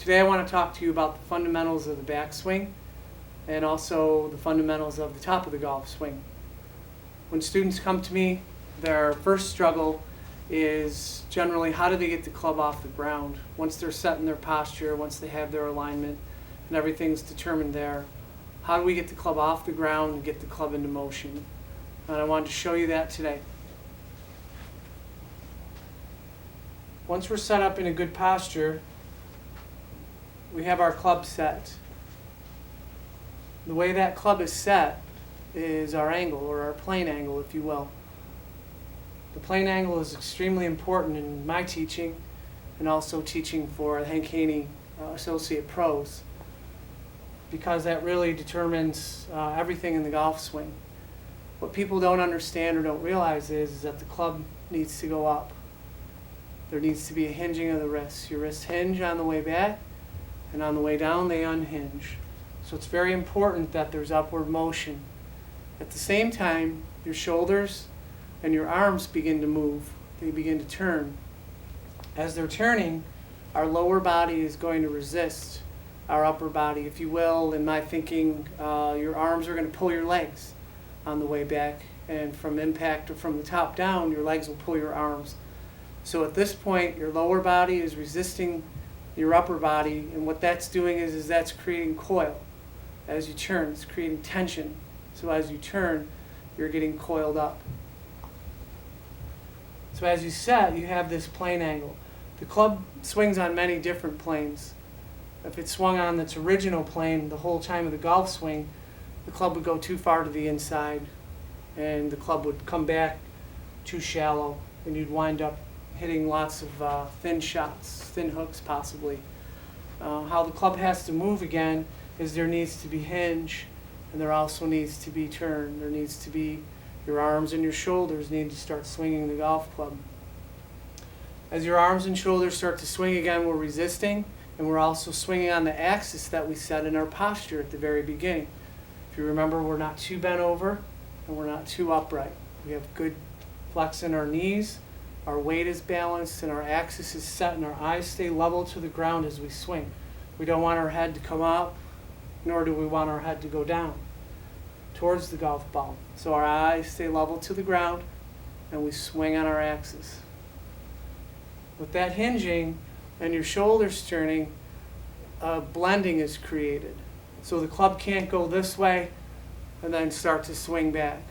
Today I want to talk to you about the fundamentals of the backswing and also the fundamentals of the top of the golf swing. When students come to me, their first struggle is generally how do they get the club off the ground. Once they're set in their posture, once they have their alignment and everything's determined there, how do we get the club off the ground and get the club into motion? And I wanted to show you that today. Once we're set up in a good posture, we have our club set. The way that club is set is our angle, or our plane angle, if you will. The plane angle is extremely important in my teaching and also teaching for Haney Associate Pros, because that really determines everything in the golf swing. What people don't understand or don't realize is that the club needs to go up. There needs to be a hinging of the wrists. Your wrists hinge on the way back, and on the way down they unhinge. So it's very important that there's upward motion. At the same time, your shoulders and your arms begin to move. They begin to turn. As they're turning, our lower body is going to resist our upper body, if you will. In my thinking, your arms are going to pull your legs on the way back, and from impact or from the top down, your legs will pull your arms. So at this point, your lower body is resisting your upper body, and what that's doing is that's creating coil. As you turn, it's creating tension. So as you turn, you're getting coiled up. So as you set, you have this plane angle. The club swings on many different planes. If it swung on its original plane the whole time of the golf swing, the club would go too far to the inside, and the club would come back too shallow, and you'd wind up hitting lots of thin shots, thin hooks possibly. How the club has to move again is there needs to be hinge, and there also needs to be turn. There needs to be your arms and your shoulders need to start swinging the golf club. As your arms and shoulders start to swing again, we're resisting, and we're also swinging on the axis that we set in our posture at the very beginning. If you remember, we're not too bent over, and we're not too upright. We have good flex in our knees. Our weight is balanced and our axis is set and our eyes stay level to the ground as we swing. We don't want our head to come up, nor do we want our head to go down towards the golf ball. So our eyes stay level to the ground and we swing on our axis. With that hinging and your shoulders turning, blending is created. So the club can't go this way and then start to swing back.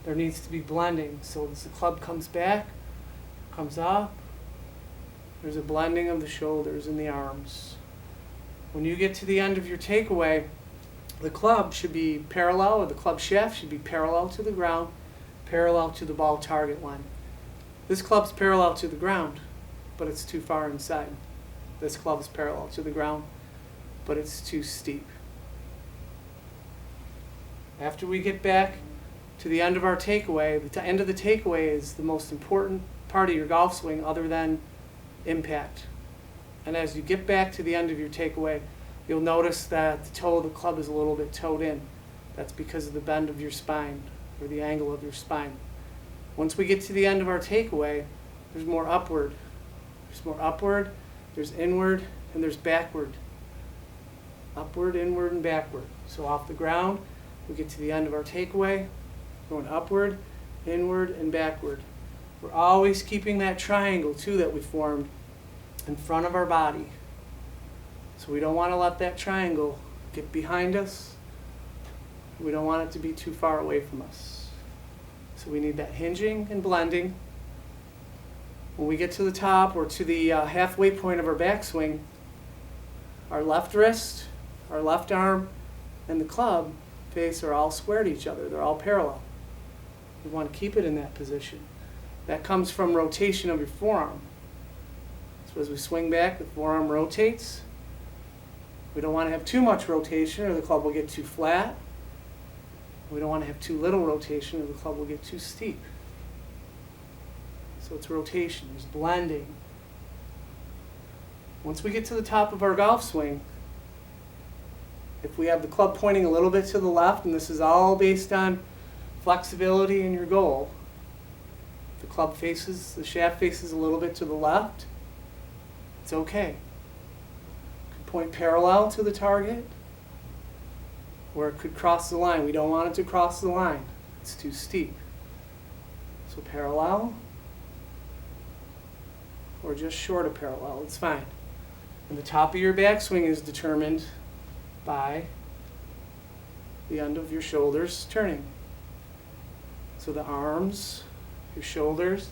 There needs to be blending. So as the club comes back, comes up, there's a blending of the shoulders and the arms. When you get to the end of your takeaway, the club should be parallel, or the club shaft should be parallel to the ground, parallel to the ball target line. This club's parallel to the ground, but it's too far inside. This club is parallel to the ground, but it's too steep. After we get back to the end of our takeaway, the end of the takeaway is the most important part of your golf swing other than impact. And as you get back to the end of your takeaway, you'll notice that the toe of the club is a little bit toed in. That's because of the bend of your spine, or the angle of your spine. Once we get to the end of our takeaway, there's more upward. There's more upward, there's inward, and there's backward. Upward, inward, and backward. So off the ground, we get to the end of our takeaway, going upward, inward, and backward. We're always keeping that triangle, too, that we formed in front of our body. So we don't want to let that triangle get behind us. We don't want it to be too far away from us. So we need that hinging and blending. When we get to the top, or to the halfway point of our backswing, our left wrist, our left arm, and the club face are all square to each other. They're all parallel. We want to keep it in that position. That comes from rotation of your forearm. So as we swing back, the forearm rotates. We don't want to have too much rotation or the club will get too flat. We don't want to have too little rotation or the club will get too steep. So it's rotation, there's blending. Once we get to the top of our golf swing, if we have the club pointing a little bit to the left, and this is all based on flexibility in your goal, the shaft faces a little bit to the left, it's okay. point parallel to the target, or it could cross the line. We don't want it to cross the line. It's too steep. So parallel, or just short of parallel, it's fine. And the top of your backswing is determined by the end of your shoulders turning. So the arms, your shoulders,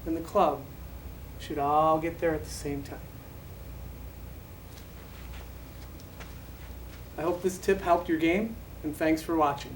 and the club should all get there at the same time. I hope this tip helped your game, and thanks for watching.